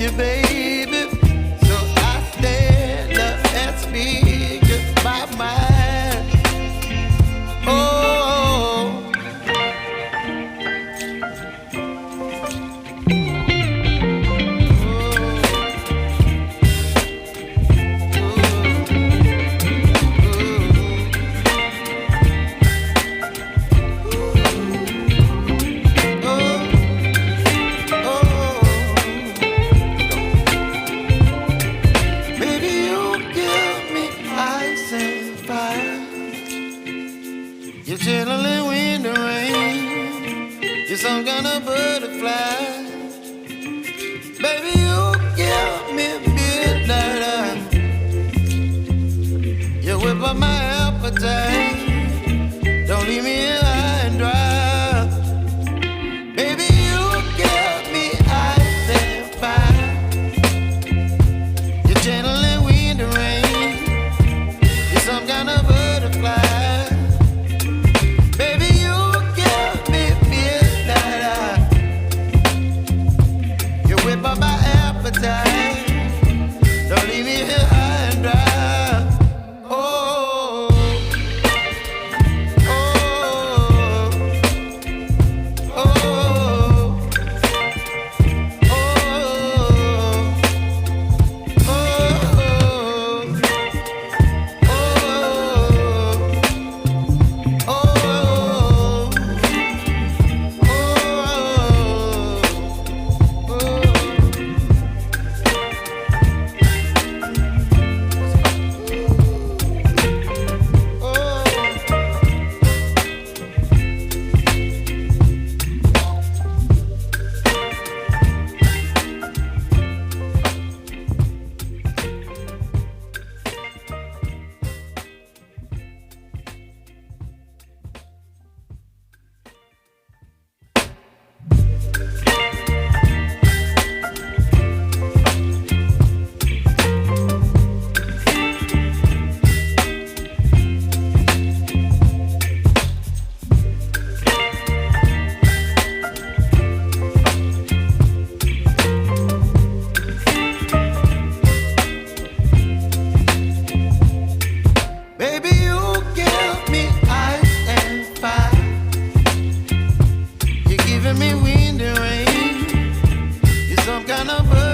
you, baby. So I stand up and speak my mind. Oh. You're chilling in the rain. You're some kind of butterfly. Baby, you give me midnight. You whip up my appetite. Don't leave me here high and dry. Baby, you give me ice and fire. You're channeling wind and rain. You're some kind of butterfly. By my appetite, don't leave me here high and dry. Oh, oh, oh, oh, me wind and rain. You're some kind of bird.